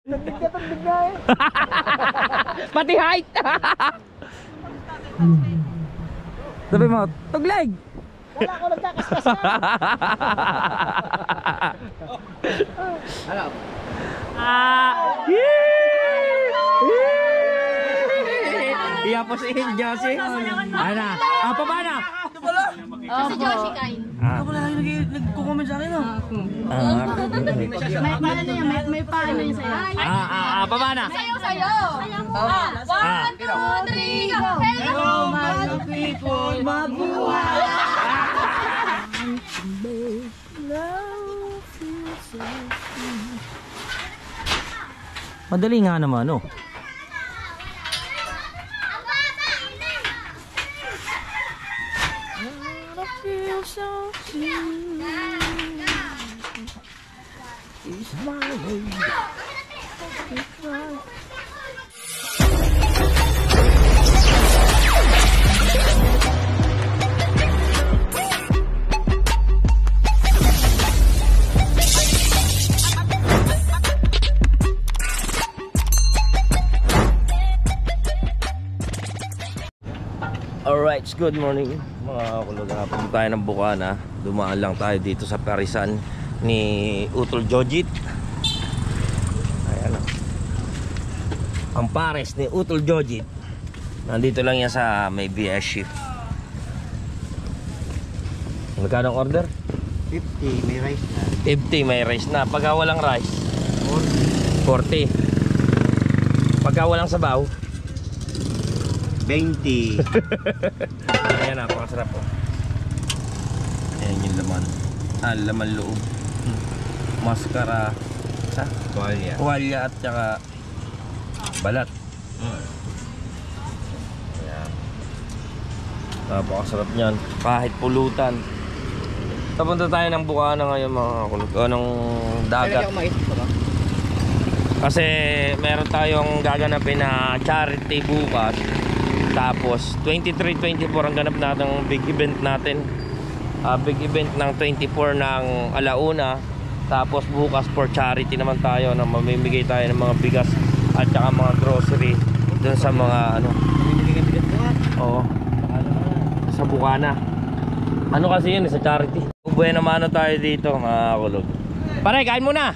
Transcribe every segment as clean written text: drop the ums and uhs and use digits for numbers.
Nagbigat nga eh. Pati height. Sabi mo, tugleg. Wala ko nagkakaskas ka. Ano? Iya po si Josie. Ano? Apa ba na? Si Josie kain. Ako na lagi nagko-comment sa akin. May paano yun sa'yo? Apa ba na? Sayo! 1, 2, 3, go! Hello, mga people! Mabuhay! Madali nga naman, no? Alright, good morning mga kulog. Punta tayo ng Bukana. Dumaan lang tayo dito sa parisan ni Utol Jojit. Ayan o. Ang pares ni Utol Jojit. Nandito lang yan sa may BS ship. Magkano ang order? 50, may rice na. 50, may rice na. Pagka walang rice 40. Pagka walang sabaw 20. Ayan, napakasarap po. Ayan yung laman. Laman loob. Maskara sa tuwalya at saka balat. Ayan. Napakasarap nyan. Kahit pulutan. Tapunta tayo ng Bukana ngayon mga kulog. Ng dagat. Kasi meron tayong gaganapin na charity bukas. Tapos 23-24 ang ganap natin big event natin. Big event ng 24 ng alauna. Tapos bukas for charity naman tayo na mamimigay tayo ng mga bigas at saka mga grocery dun sa mga ano. Oo. Sa Bukana. Ano kasi yun sa charity. Buena mano tayo dito mga kulog. Pare, kain muna.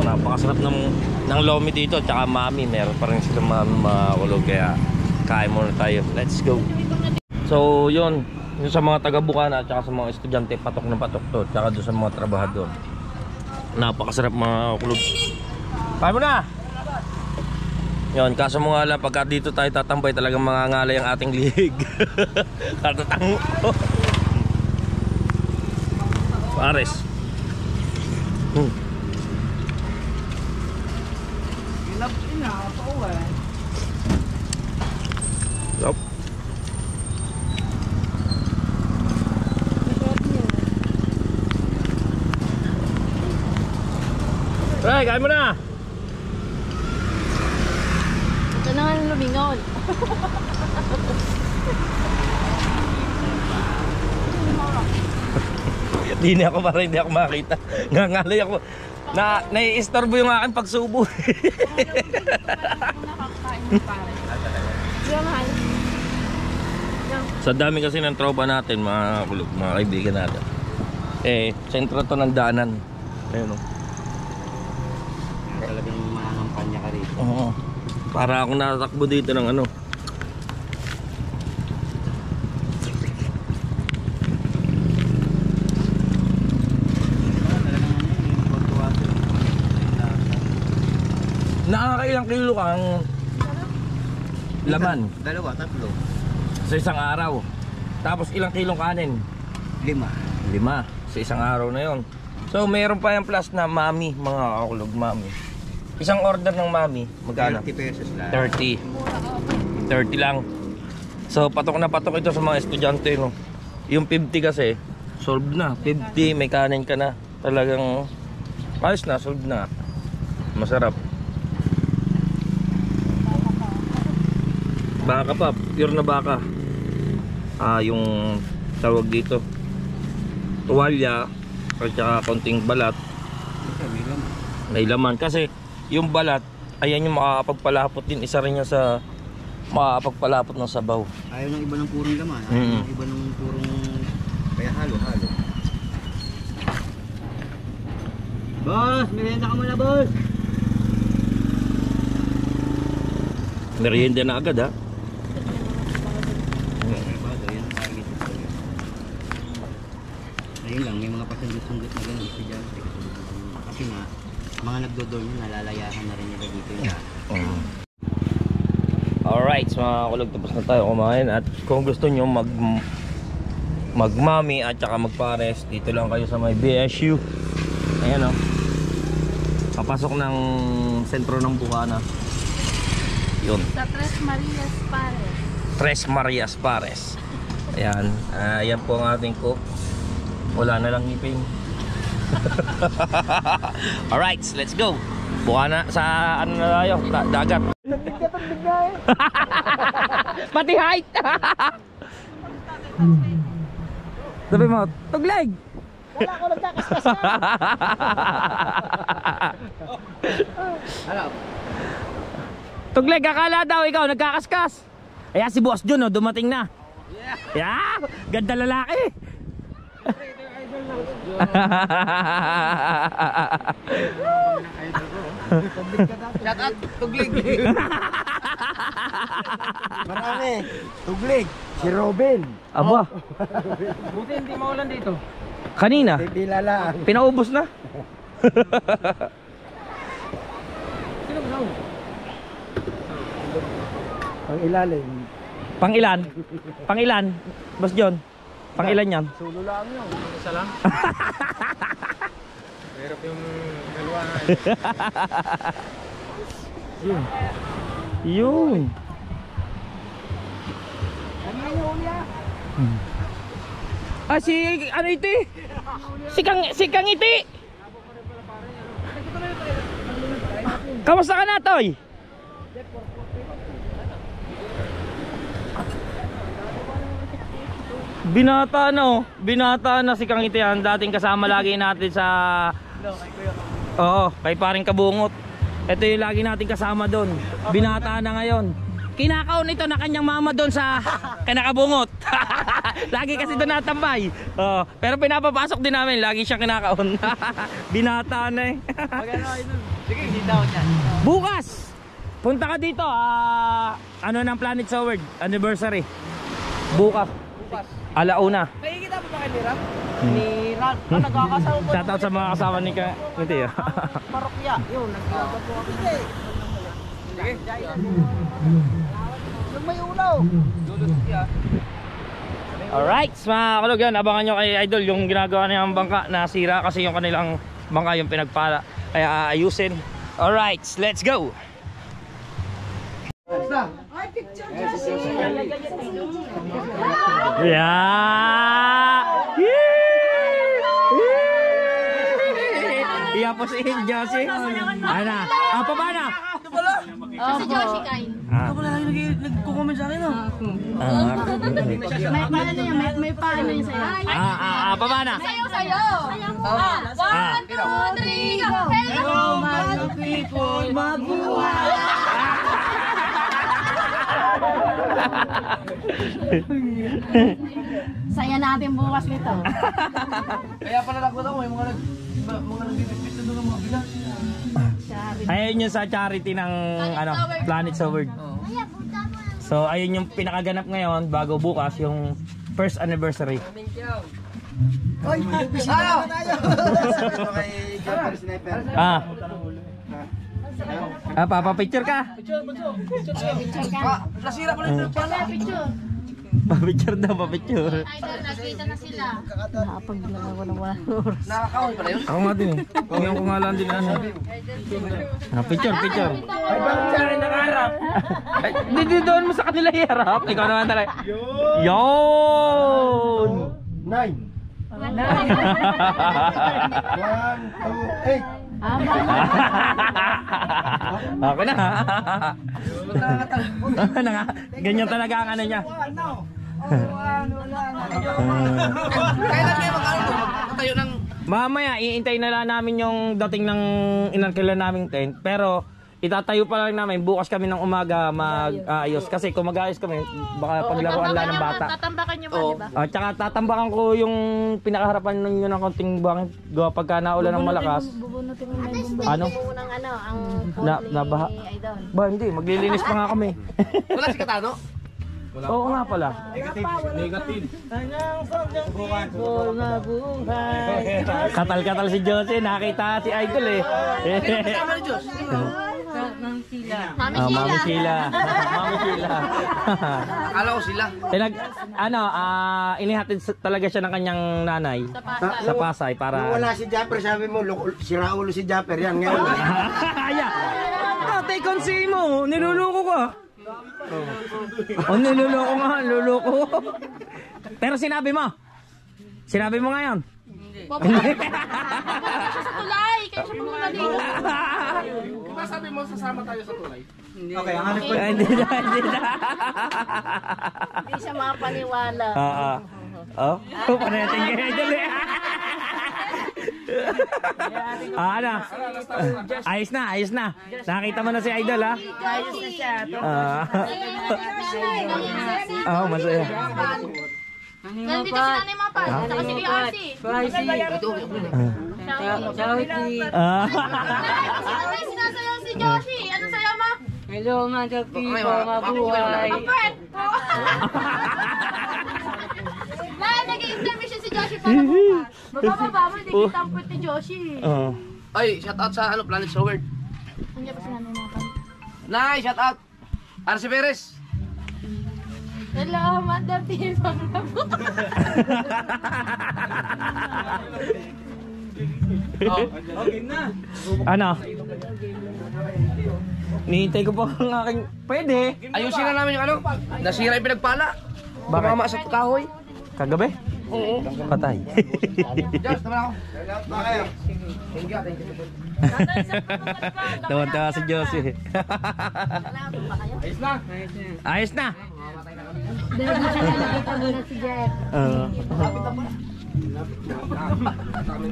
Napakasarap ng lomi dito at saka mami. Meron pa rin sila mga kulog. Kaya kain muna tayo. Let's go. So yun, yung sa mga taga Bukana at saka sa mga estudyante, patok na patok to. At saka doon sa mga trabahador. Napakasarap mga kulog. Kain muna. Yun, kaso mo nga lang pagka dito tayo tatambay, talagang mangangalay ang ating lihig. Katatang pares. Yup. Hey, kain mo na. Ito na nga yung lumingon. Hindi ako para hindi ako makita. Ngangalay ako. Nai-istorbo yung aking pagsubo. Sa dami kasi ng tropa natin, mga kulog, mga kaibigan natin. Sentro to ng daanan. Ayun o. Talagang mga kampanya ka rito. Oo. Para ako natatakbo dito ng ano. Nakakailang kilo kang laman? Dalawa, tatlo. Sa isang araw. Tapos ilang kilong kanin? 5. 5 sa isang araw na yon. So mayroon pa yung plus na mami, mga kakulog, mami. Isang order ng mami, magkano? 30 pesos lang. 30 lang. So patok na patok ito sa mga estudyante, no? Yung 50 kasi solved na. 50 may kanin ka na. Talagang ayos na, solved na. Masarap. Baka pa, pure na baka. Yung tawag dito, tuwalya at saka konting balat. May laman kasi yung balat, ayan yung makakapagpalapot din. Isa rin yan sa makakapagpalapot ng sabaw. Ayaw ng iba ng purong laman. Ayaw ng iba ng purong kaya halo-halo. Boss, merienda ka muna, boss. Merienda na agad ha. Ayun lang, may mga pasundot-sundot na ganun estudyante. Kasi nga, mga nagdodor nyo, nalalayahan na rin nila dito yung Alright, so mga kulog, tapos na tayo kumain. At kung gusto nyo magmami at saka magpares, dito lang kayo sa may BSU. Ayan o, papasok ng sentro ng Bukana. Yun, Sa Tres Marias Pares. Tres Marias Pares. Ayan, ayan po ang ating cook. Wala na lang ngipin. Alright, let's go. Bukana sa ano na tayo, dagat. Pati height. Sabi mo, tugleg. Wala ko nagkakaskas na. Tugleg, akala daw ikaw nagkakaskas. Ayan si Boss Jun, oh, dumating na. Yeah, ganda lalaki. shout out, Tuglig. Marami. Tuglig. Si Robin. Aba, Buti hindi maulan dito. kanina Pipila lang. pinaubos na. Sino ba? Ang ilalim. Pangilan? Pangilan? Boss John? Pangilan yan? Sulo lang yun. Isa lang. Mahirap yung dalawa. Yun. Si ano ito eh? Si Kang iti. Kamusta ka na, Toy? Binata na oh. Binata na si Kang iti yan. Dating kasama lagi natin sa... Oo, kay paring Kabungot. Ito yung lagi natin kasama doon. Binata na ngayon. Kinakaon ito na kanyang mama doon sa kinakabungot. Lagi kasi doon natambay. Pero pinapapasok din namin, lagi siya kinakaon. Binata na eh. Sige, hindi daw niyan. Bukas, punta ka dito. Ano ng Planet sa World anniversary. Bukas. Alauna. Nakikita mo ba kay Nirap? Ni Ran. Nagkakasama po. Shoutout sa mga kasama ni Hindi ah. Parokya. Yun, nagkakasama po kami. Sige. Yung may ulaw. Lulot siya. Alright, mga kalog yan. Abangan nyo kay Idol yung ginagawa niyang bangka. Nasira kasi yung kanilang bangka yung pinagpala. Kaya aayusin. Alright, let's go. Yeah! Iya po si Josie. Ano? Apa ba na? Si Joshi kain. Ito pala lagi nagko-comment sa akin. May paano yun sa'yo. Apa ba na? Sayo. 1, 2, 3, go. Hello, mga people. Mabuhay. Saya natin bukas nito. Kaya pala nakot ako, may mga nagbibigpit na doon ng mga bilang. Ayun yung sa charity ng ano, Planet sa World. So ayun yung pinakaganap ngayon bago bukas yung first anniversary. Oy, bisita na tayo. Ito kay Jumper Sniper. Papapicture ka? Nasira ko lang yung Picture. Papicture daw, papicture. Idol, nagkita na sila. nakakawin pala yun. Ako nga din eh. Ngayon ko nga lang din ano. Picture. Ay, bakit siya rin nangarap? Ay, di doon mo sa kanila iharap. Ikaw naman talaga. Yun! 9. 1, 2, 8. Ako na. Ganyan talaga ang ano niya. Kailan kayo magtayo ng... Mamaya, iintay na lang namin yung dating ng inarkila naming tent. Pero, itatayo pa lang namin. Bukas kami ng umaga mag-ayos. Kasi kung mag-ayos kami, baka paglaruan lang ng bata. Tatambakan nyo ba, diba? Tsaka tatambakan ko yung pinakaharapan ninyo ng konting buwang. Gawa pagka naulan ng malakas. Bubunutin mo na yung bumba. Ano? Unang ang Nabaha. ni Idol. Ba, hindi. Maglilinis pa nga kami. Wala si Katano? Oo nga pala. Katal-katal si Josie. Nakita si Idol eh. Kasama ni Diyos. Mami Mami Sheila. Sheila. Mami Sheila. Akala ko sila. Inihatid talaga siya ng kanyang nanay sa Pasay para... Wala si Japper, sabi mo, sira ulo si Japper yan ngayon. Aya! Take on si mo, niluloko ko. Niluloko nga, niluloko. Pero sinabi mo ngayon. Hindi. Siya sa tulay. Kaya siya pumunta dito. Diba sabi mo sasama tayo sa tulay? Okay, ang hanap ko. Hindi na. Hindi siya makapaniwala. Oh, panating kayo dali. Ano? Ayos na. Nakita mo na si Idol ha? Ayos na siya. Masaya. Nandito si Nanay Mapan. Saka si RC. Nanay, sinasayaw si Joshi. Ano sayaw mo? Hello mga people, mabuhay. Kapit! Nay, nag-i-interview siya si Joshi para bukas. Bababa mo, hindi kita ang puwet ni Joshi. Ay, shout out sa Planet Soward. Nandiyan ba si Nanay Mapan? Nay, shout out. Arce Perez. Hello, Mother People. Ano? Nihintay ko pa ang aking... Pwede. Ayusin na namin yung ano. Nasira yung pinagpala. Bakit? Tumama sa kahoy. Kagabi? Oo. Patay. Diyos, naman ako. Tawa-tawa si Josie. Ayos na. Dahil siya nakikita mo na si Jeff.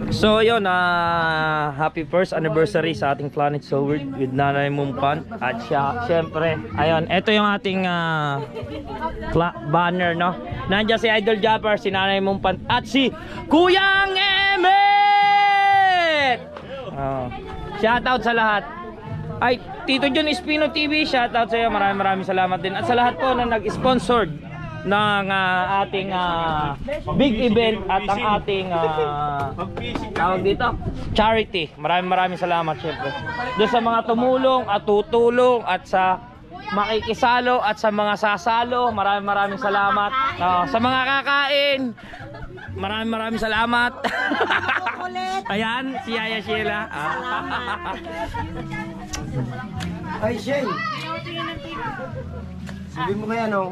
So yun, happy first anniversary sa ating Planet Soward with Nanay Mumpan. At syempre, ayun, ito yung ating banner, no? Nandiyan si Idol Japper, si Nanay Mumpan, at si Kuyang Emmet! Shoutout sa lahat. Ay, Tito John Espino TV, shoutout sa iyo. Maraming salamat din. At sa lahat po na nag-sponsored ng ating big event at ang ating tawag dito, charity. Maraming salamat syempre. Doon sa mga tumulong at tutulong at sa makikisalo at sa mga sasalo, maraming salamat. Sa mga kakain, maraming salamat. Ayan, si Yaya Sheila. Ay, Shane. Sabi mo kaya, no?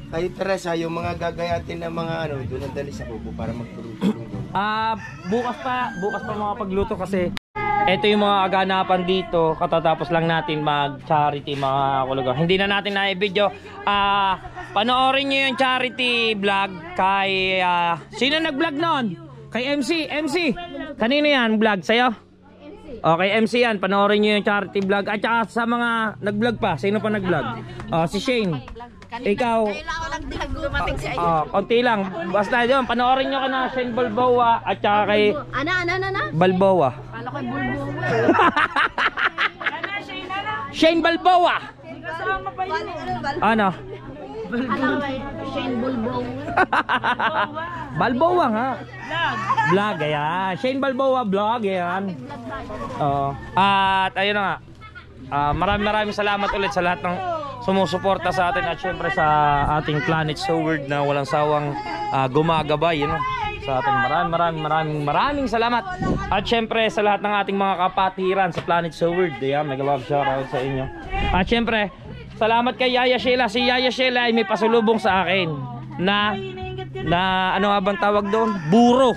Kay Teresa, yung mga gagayatin na mga ano, doon ang dali sa kubo para magtulong-tulong doon. Bukas pa mga pagluto kasi ito yung mga aganapan dito. Katatapos lang natin mag-charity mga kulugo. Hindi na natin na-video. Panoorin nyo yung charity vlog kay sino nag-vlog noon? Kay MC. Kanino yan vlog? Sa'yo? Okay, MC yan. Panoorin nyo yung charity vlog. At saka sa mga nag-vlog pa. Sino pa nag-vlog? Si Shane. Ikaw. Dumating si Idol. Konti lang. Basta yun. Panoorin nyo ka na Shane Balboa. At saka kay Ana? Balboa. Kala ko yung bulbo. Shane Balboa. Ano? Alam ko Shane Bulbo. Balboa nga. Vlog, ayan. Shane Balboa vlog, ayan. At ayun na nga. Maraming salamat ulit sa lahat ng sumusuporta sa atin at syempre sa ating Planet Soward na walang sawang gumagabay, sa atin. Maraming salamat. At syempre sa lahat ng ating mga kapatiran sa Planet Soward, ayan, mega love shoutout sa inyo. At syempre, salamat kay Yaya Sheila. Si Yaya Sheila ay may pasulubong sa akin na ano nga bang tawag doon? Buro.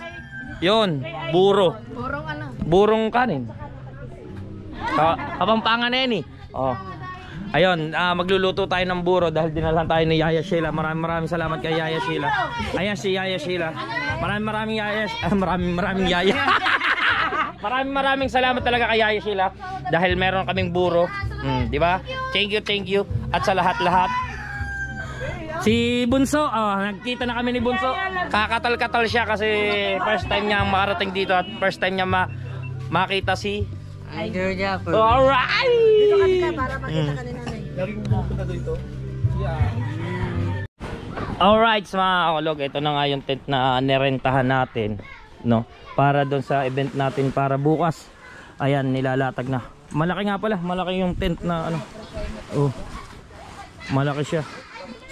Yon, buro. Burong ano? Burong kanin. Kapampangan na yan eh. Oh. Ayun, magluluto tayo ng buro dahil dinalhan tayo ni Yaya Sheila. Maraming salamat kay Yaya Sheila. Ayan si Yaya Sheila. Maraming Yaya. Maraming Yaya. maraming salamat talaga kay Yaya Sheila dahil meron kaming buro. Di ba? Thank you. At sa lahat-lahat. Si Bunso, nagkita na kami ni Bunso. Kakatal-katal siya kasi first time niya makarating dito at first time niya makita si Idol Japper. alright! Dito ka para makita ka ni nanay. Lagi mo pupunta dito. Alright, mga kakulog, ito na nga yung tent na nirentahan natin, no? Para doon sa event natin para bukas. Ayan, nilalatag na. Malaki nga pala, malaki yung tent na ano. Oh. Malaki siya.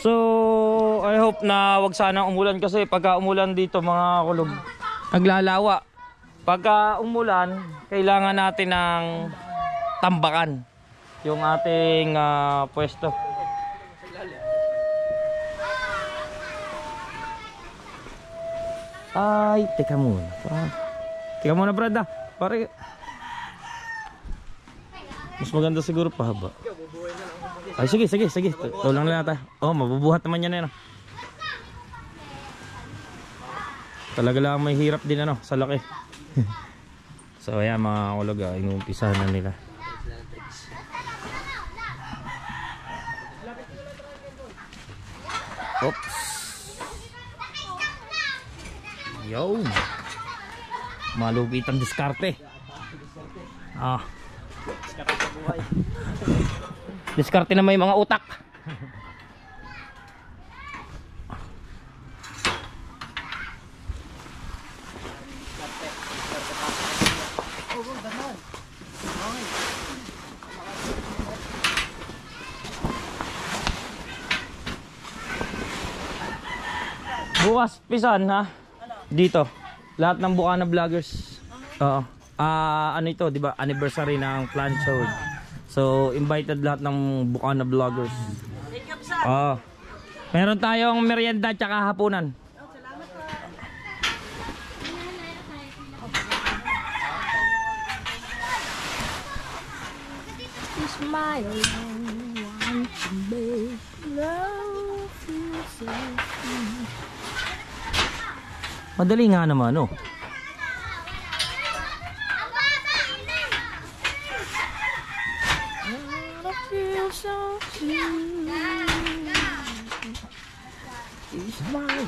So, I hope na wag sana umulan kasi pagka umulan dito mga kakulog, naglalawa. Pagka umulan, kailangan natin ng tambakan yung ating pwesto. Ay, teka muna. Teka muna, Brad. Pare. Mas maganda siguro pahaba. Ay, sige. Tulang lang natin. Oh, mabubuhat naman yan eh. Talaga lang may hirap din ano, sa laki. So ayan mga kulog, inuumpisa na nila. Oops. Yo. Malupit ang diskarte. Diskarte na may mga utak. Bukas pisan ha. Dito. Lahat ng Bukana vloggers. Oo. Ano ito, 'di ba? Anniversary ng Planchode. So, invited lahat ng Bukana vloggers. Meron tayong merienda at saka hapunan. Smile, want to make love you so sweet. Madali nga naman, oh. I feel so sweet. Smile,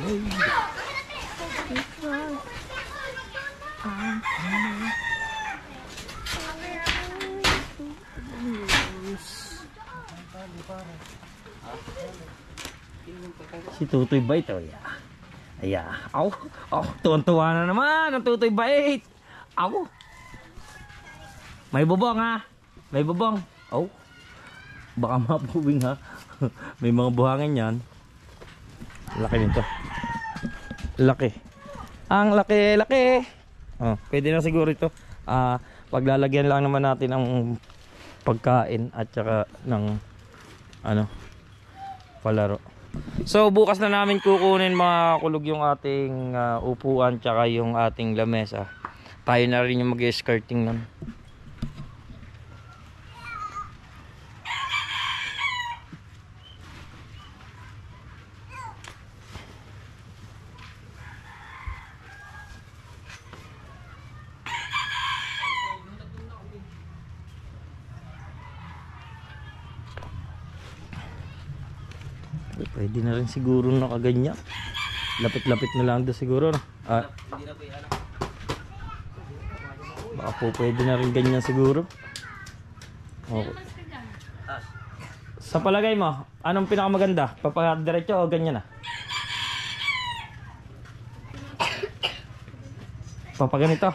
Si Tutoy Bait, oh, tuwan-tuwa na naman ang Tutoy Bait. May bubong ha. May bubong. Baka mapuwing ha. May mga buhangin yan. Laki nito. Laki. Ang laki. Pwede na siguro ito. Paglalagyan lang naman natin ng pagkain at saka ng palaro. So bukas na namin kukunin mga kulog yung ating upuan tsaka yung ating lamesa. Tayo na rin yung mag-skirting nun. Pwede na rin siguro nakaganyan. Lapit-lapit na lang doon siguro. Baka po pwede na rin ganyan siguro. Okay. Sa palagay mo, anong pinakamaganda? Papadiretso o ganyan na? Papaganito.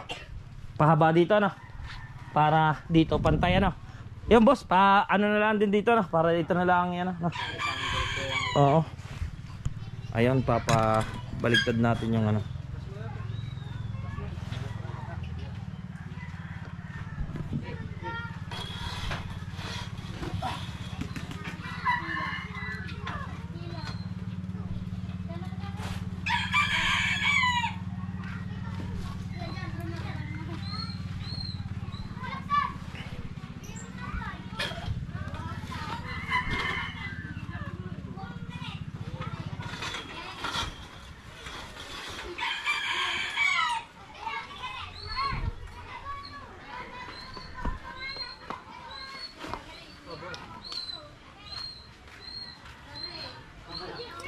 Pahaba dito no? Para dito pantay ano? Yung boss, ano na lang din dito no? Para dito na lang yan no? Oo. Ayun, baligtad natin yung ano.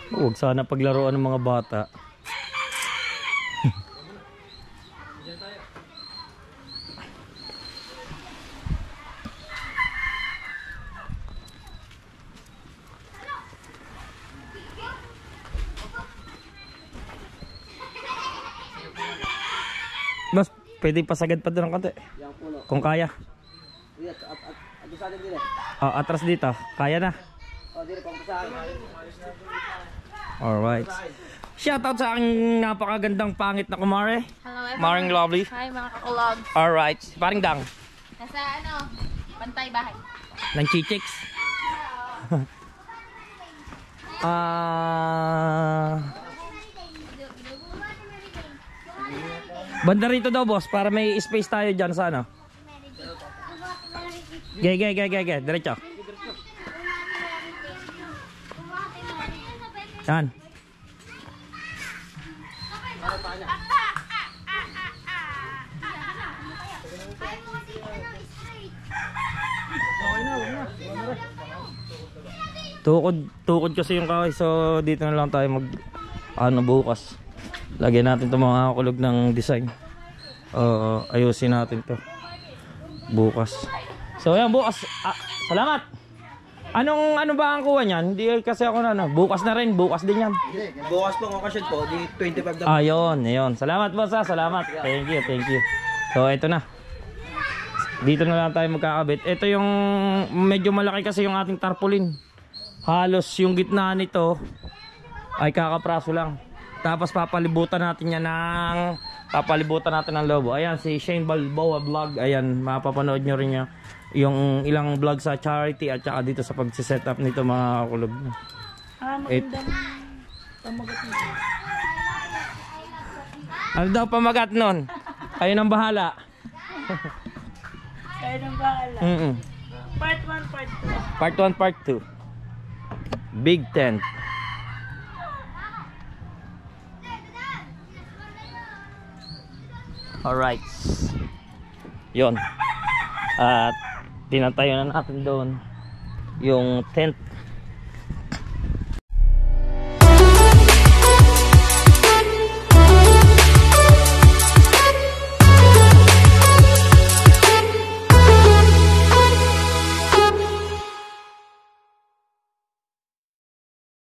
Huwag sana paglaruan ng mga bata. Mas, pwede pasagad pa doon ng konti. Kung kaya. Atras dito. Kaya na. Alright. Shoutout sa aking napakagandang pangit na kumare. Hello everyone. Maring lovely. Hi mga kakulog. Alright. Paring dang. Nasa Pantay bahay. Ng chichiks. Banda rito daw boss para may space tayo dyan sa ano. Ge. Diretso. Yan. Tukod kasi yung kahoy, so dito na lang tayo mag bukas. Lagyan natin itong mga kulog ng design. Ayusin natin to bukas. So ayan bukas. Salamat. Ano ba ang kuha niyan? Hindi kasi ako na bukas na rin, bukas din yan. Bukas pong okasyon po, di 25 Ayun. Salamat boss salamat. Thank you. So ito na. Dito na lang tayo magkakabit. Ito yung medyo malaki kasi yung ating tarpaulin. Halos yung gitna nito ay kakapraso lang. Tapos papalibutan natin ng lobo. Ayan si Shane Balboa Vlog. Ayan, mapapanood nyo rin yung ilang vlog sa charity at saka dito sa pagsiset up nito mga kulog. Magandang pamagat nito. Ano daw pamagat nun? Kayo nang bahala. Kaya nang bahala. Part 1, part 2. Part 1, part 2. Big tent. Alright. Yun. At tinatayo na natin doon yung tent